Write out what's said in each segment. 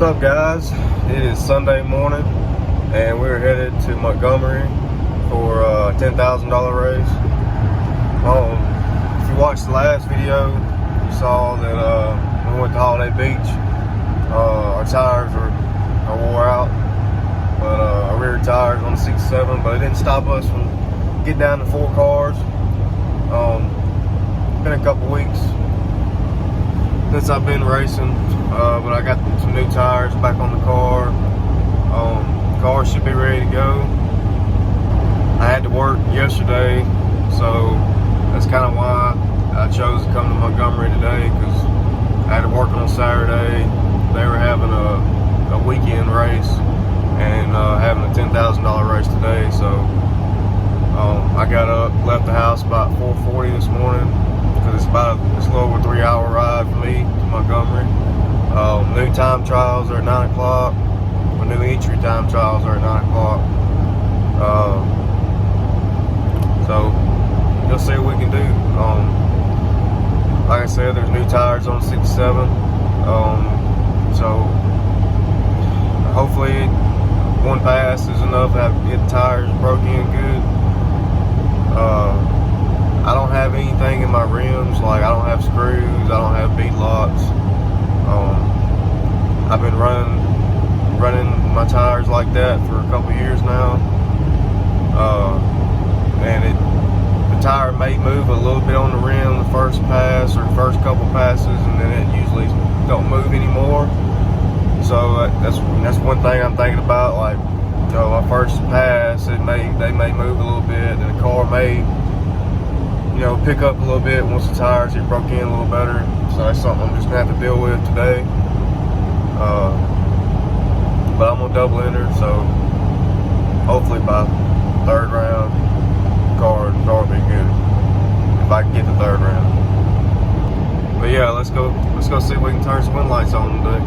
What's up, guys? It is Sunday morning and we're headed to Montgomery for a $10,000 race. If you watched the last video, you saw that when we went to Holiday Beach, our tires are wore out, but our rear tires on the 67, but it didn't stop us from getting down to 4 cars. Been a couple weeks since I've been racing, but I got some new tires back on the car. Car should be ready to go. I had to work yesterday, so that's kind of why I chose to come to Montgomery today, because I had to work on Saturday. They were having a weekend race and having a $10,000 race today, so I got up, left the house about 4:40 this morning, because it's a little over a 3-hour ride for me to Montgomery. New time trials are at 9 o'clock. My new entry time trials are at 9 o'clock. So we'll see what we can do. Like I said, there's new tires on the 67. So hopefully one pass is enough to get the tires broke in good. I don't have anything in my rims, like I don't have screws, I don't have bead locks. I've been running my tires like that for a couple years now, and the tire may move a little bit on the rim the first pass or the first couple passes, and then it usually don't move anymore. So that's one thing I'm thinking about. Like, you know, my first pass, they may move a little bit, and the car may, you know, pick up a little bit once the tires get broke in a little better. So that's something I'm just gonna have to deal with today. But I'm gonna double enter, so hopefully by third round, car will be good if I can get the third round. But yeah, let's go see if we can turn some wind lights on today.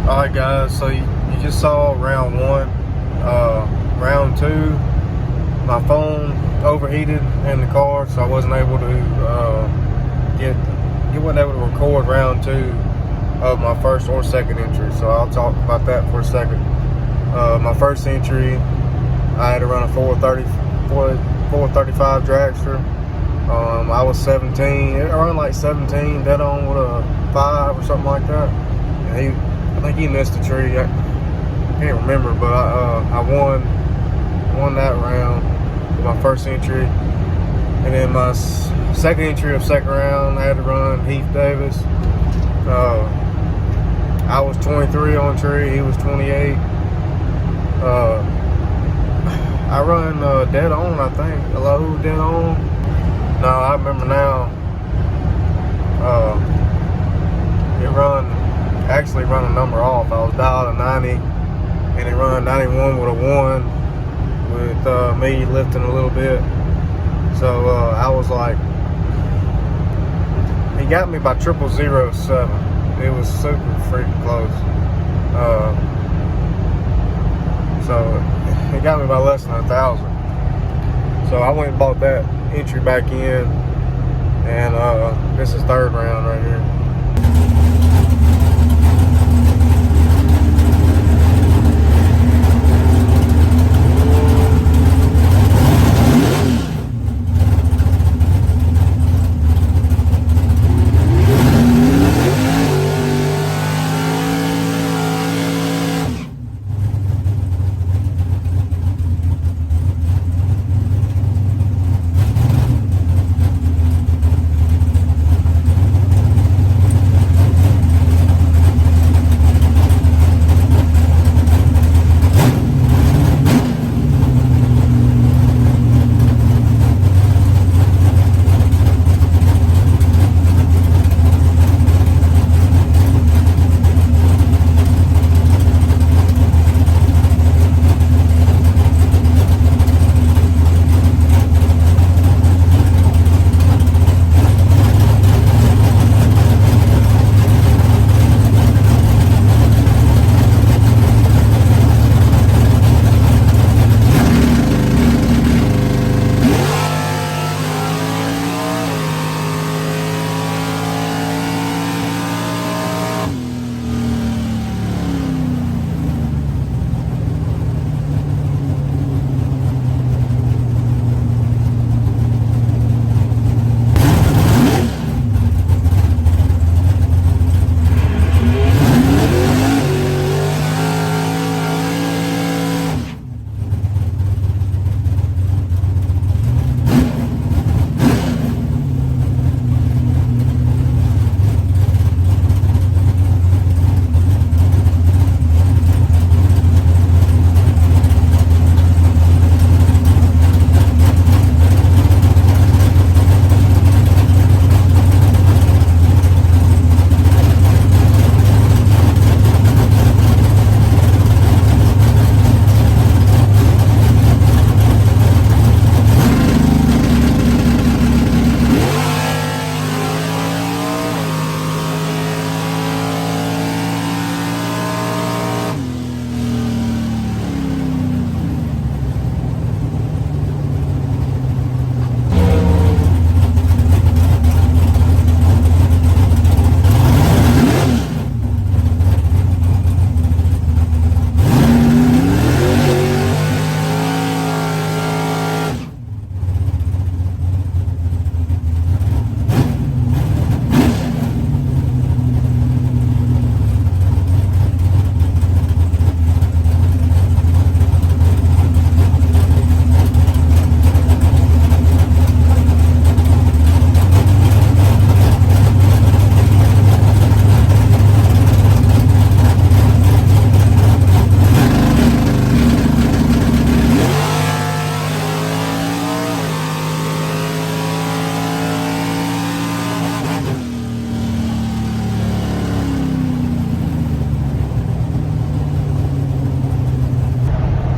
Alright guys, so you just saw round one. Round two, my phone overheated in the car, so I wasn't able to wasn't able to record round two of my first or second entry. So I'll talk about that for a second. My first entry, I had to run a 435 dragster. I was 17. I run like 17, dead on with a 5 or something like that. And I think he missed a tree. I can't remember, but I won that round with my first entry. And then my second entry of second round, I had to run Heath Davis. I was 23 on tree, he was 28. I run dead on, I think. Hello, dead on. No, I remember now. It actually run a number off. I was dialed at 90, and it run 91 with a 1, with me lifting a little bit. So I was like, he got me by 0007. It was super freaking close. So he got me by less than 1,000. So I went and bought that entry back in, and this is third round right here.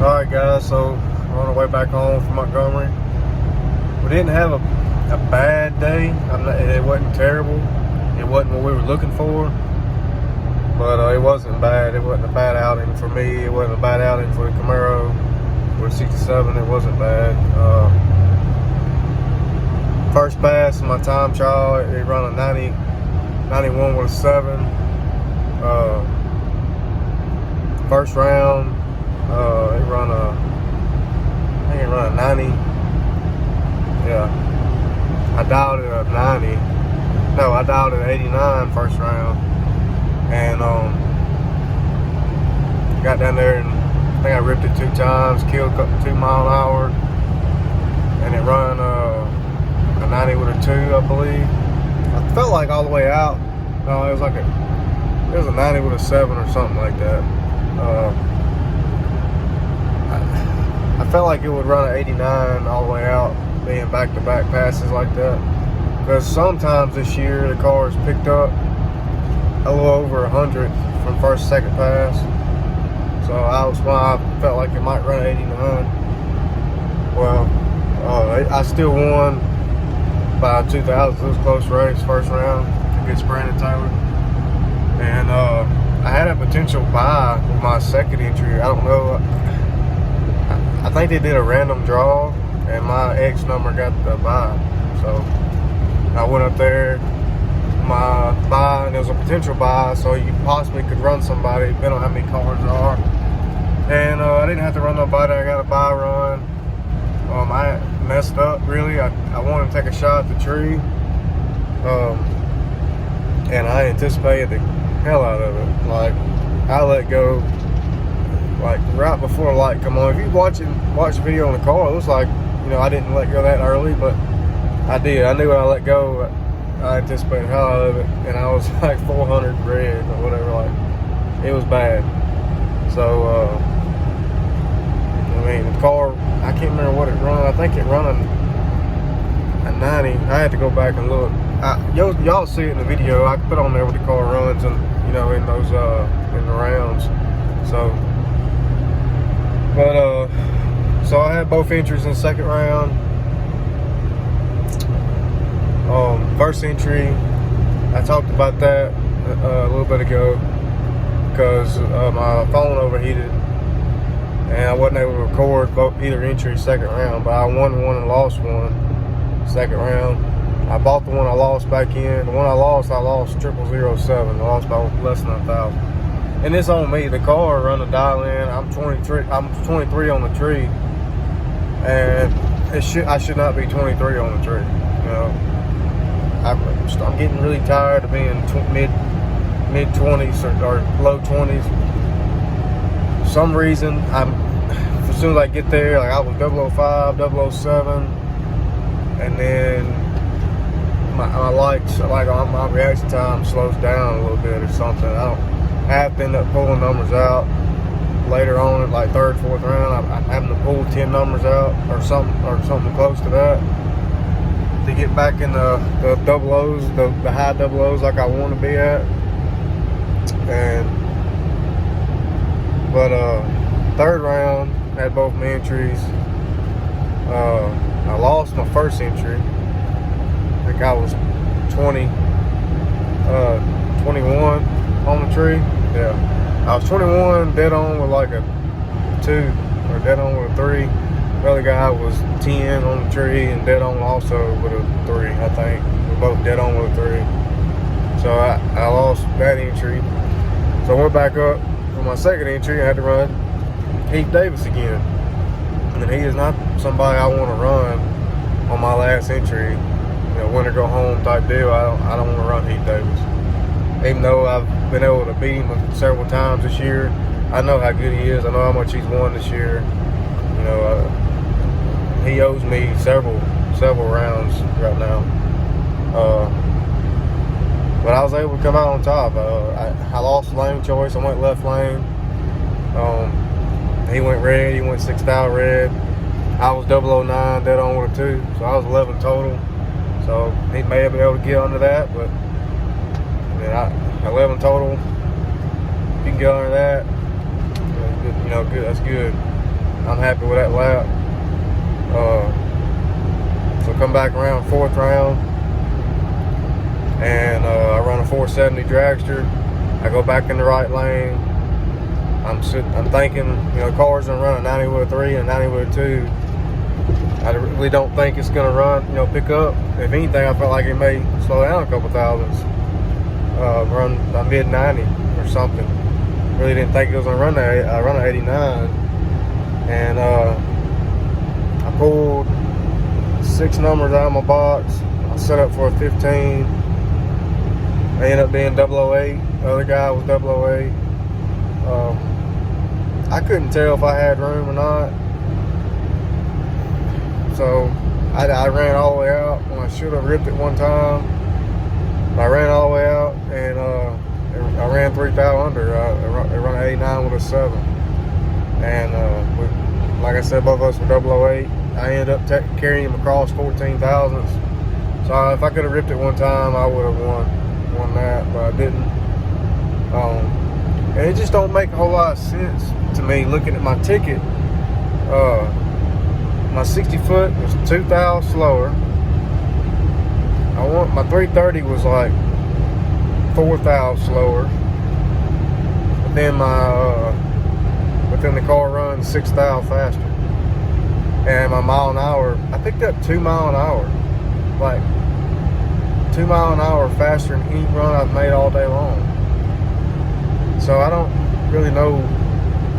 Alright guys, so we're on our way back home from Montgomery. We didn't have a bad day. It wasn't terrible. It wasn't what we were looking for. But it wasn't bad. It wasn't a bad outing for me. It wasn't a bad outing for the Camaro. For the 67, it wasn't bad. First pass in my time trial, it run a 91 with a 7. First round, I think it run a 90. Yeah, I dialed it at 90. No, I dialed it at 89 first round, and got down there and I think I ripped it 2 times, killed 2 mile an hour, and it run a 90 with a 2, I believe. I felt like all the way out. No, it was a 90 with a 7 or something like that. I felt like it would run an 89 all the way out, being back-to-back passes like that. Because sometimes this year the cars picked up a little over 100 from first, second pass. So I felt like it might run 89. Well, I still won by 2,000. It was a close race, first round against Brandon Taylor. And I had a potential buy with my second entry. I don't know. I think they did a random draw, and my X number got the buy. So I went up there, my buy, and there was a potential buy, so you possibly could run somebody, depending on how many cars there are. And I didn't have to run nobody. I got a buy run. I messed up, really. I wanted to take a shot at the tree, and I anticipated the hell out of it. Like, I let go like right before the light come on. If you watch the video on the car, it looks like, you know, I didn't let go that early, but I did. I knew when I let go, I anticipated the hell out of it, and I was like 400 red or whatever. Like, it was bad. So I mean, the car, I can't remember what it run. I think it run a 90. I had to go back and look. Y'all see it in the video. I put on there what the car runs, and you know, in those in the rounds. So, but so I had both entries in the second round. First entry, I talked about that a little bit ago because my phone overheated and I wasn't able to record either entry second round, but I won one and lost one second round. I bought the one I lost back in. The one I lost 0007. I lost by less than 1,000. And it's on me. The car run a dial in. I'm 23 on the tree, and I should not be 23 on the tree. You know, I'm getting really tired of being mid 20s or low 20s. For some reason, as soon as I get there, like I was 005, 007, and then my lights, like my reaction time slows down a little bit or something. I have to end up pulling numbers out later on, at like third, fourth round. I'm having to pull 10 numbers out or something close to that to get back in the double O's, the high double O's like I want to be at. But third round, had both my entries. I lost my first entry. I think I was 21 on the tree. Yeah, I was 21 dead on with like a 2 or dead on with a 3. The other guy was 10 on the tree and dead on also with a 3. I think we're both dead on with a 3. So I lost that entry. So I went back up for my second entry. I had to run Heath Davis again, and he is not somebody I want to run on my last entry. You know, win or go home type deal. I don't want to run Heath Davis. Even though I've been able to beat him several times this year, I know how good he is. I know how much he's won this year. You know, he owes me several rounds right now. But I was able to come out on top. I lost lane choice. I went left lane. He went red. He went 6,000 red. I was 009, dead on with a 2. So I was 11 total. So he may have been able to get under that, but I 11 total. If you can get under that, you know, good. That's good. I'm happy with that lap. So come back around fourth round, and I run a 470 dragster. I go back in the right lane. I'm thinking, cars gonna run a 90 with a 3 and a 90 with a 2. I really don't think it's gonna run, pick up. If anything, I felt like it may slow down a couple thousandths, run a mid 90 or something. Really didn't think it was gonna run that. I run an 89, and I pulled 6 numbers out of my box. I set up for a 15. They ended up being 008. The other guy was 008. I couldn't tell if I had room or not. So I ran all the way out when I should have ripped it one time. I ran all the way out, and I ran 3 thou under. I run an 89 with a 7. And like I said, both of us were 008. I ended up carrying him across 14 thousandths. So if I could have ripped it one time, I would have won that, but I didn't. And it just don't make a whole lot of sense to me looking at my ticket. My 60 foot was 2 thou slower. My 330 was like 4 thou slower. But then the car runs 6 thou faster. And my mile an hour, I picked up 2 mile an hour. Like 2 mile an hour faster than any run I've made all day long. So I don't really know.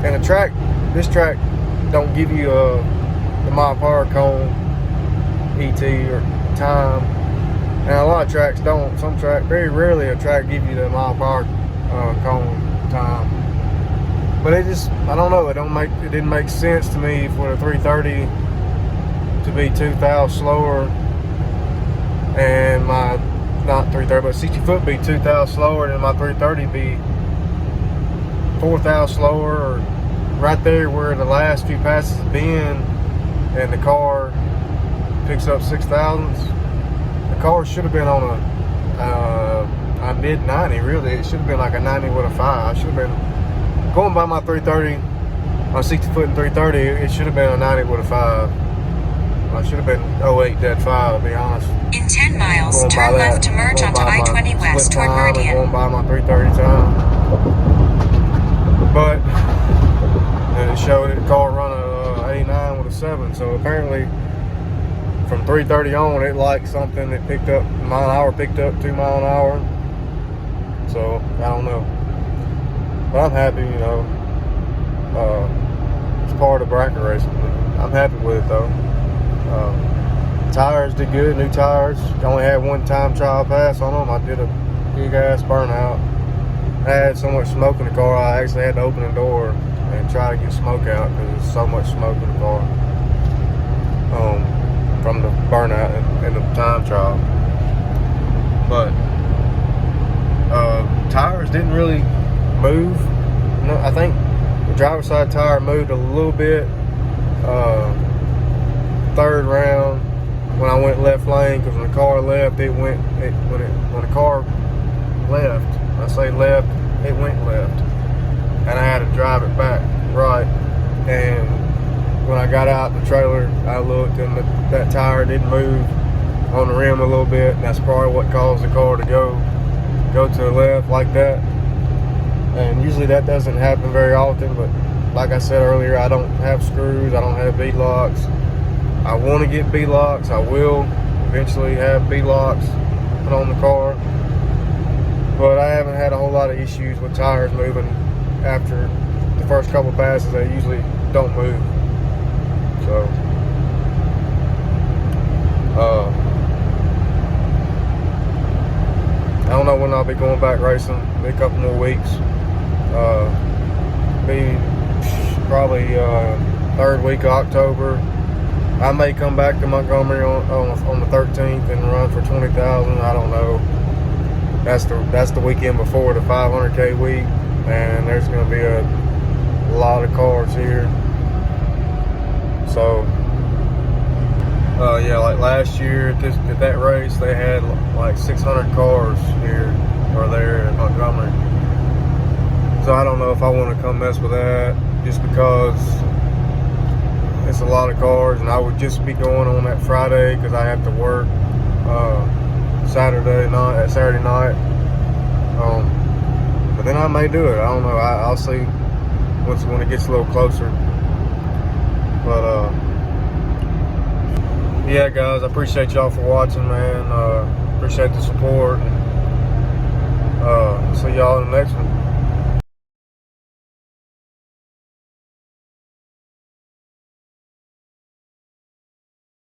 And this track don't give you the mile per hour cone, ET or time. And a lot of tracks don't. Very rarely a track give you the mile per hour cone time. But I don't know. It didn't make sense to me for the 330 to be 2 thou slower, and my not 330 but 60 foot be 2 thou slower, and my 330 be 4 thou slower, or right there where the last few passes have been, and the car picks up 6 thousandths. The car should have been on a mid 90. Really, it should have been like a 90 with a 5. I should have been going by my 330, my 60 foot and 330. It should have been a 90 with a 5. I should have been 08 dead 5, to be honest. In 10 miles, turn left to merge onto I-20 West toward Meridian. Going by my 330 time. But it showed that the car run a 89 with a 7. So apparently from 330 on, it liked something that picked up mile an hour, picked up 2 mile an hour. So I don't know. But I'm happy, it's part of bracket racing. I'm happy with it though. Tires did good, new tires. Only had one time trial pass on them. I did a big ass burnout. I had so much smoke in the car, I actually had to open the door and try to get smoke out because there's so much smoke in the car from the burnout and the time trial. But tires didn't really move. I think the driver's side tire moved a little bit. Third round when I went left lane, because when the car left, when the car left, I say left, it went left, and I had to drive it back right. And when I got out the trailer, I looked, and that tire didn't move on the rim a little bit, and that's probably what caused the car to go to the left like that. And usually that doesn't happen very often, but like I said earlier, I don't have screws, I don't have beadlocks. I want to get beadlocks. I will eventually have beadlocks put on the car, but I haven't had a whole lot of issues with tires moving after the first couple passes. They usually don't move. So I don't know when I'll be going back racing. Be a couple more weeks. Be probably third week of October. I may come back to Montgomery on the 13th and run for 20,000. I don't know. That's the weekend before the 500K week, and there's going to be a lot of cars here. So yeah, like last year at that race, they had like 600 cars here or there in Montgomery. So I don't know if I want to come mess with that, just because it's a lot of cars, and I would just be going on that Friday because I have to work Saturday night. But then I may do it. I don't know. I'll see when it gets a little closer. But yeah, guys, I appreciate y'all for watching, man. Appreciate the support. See y'all in the next one.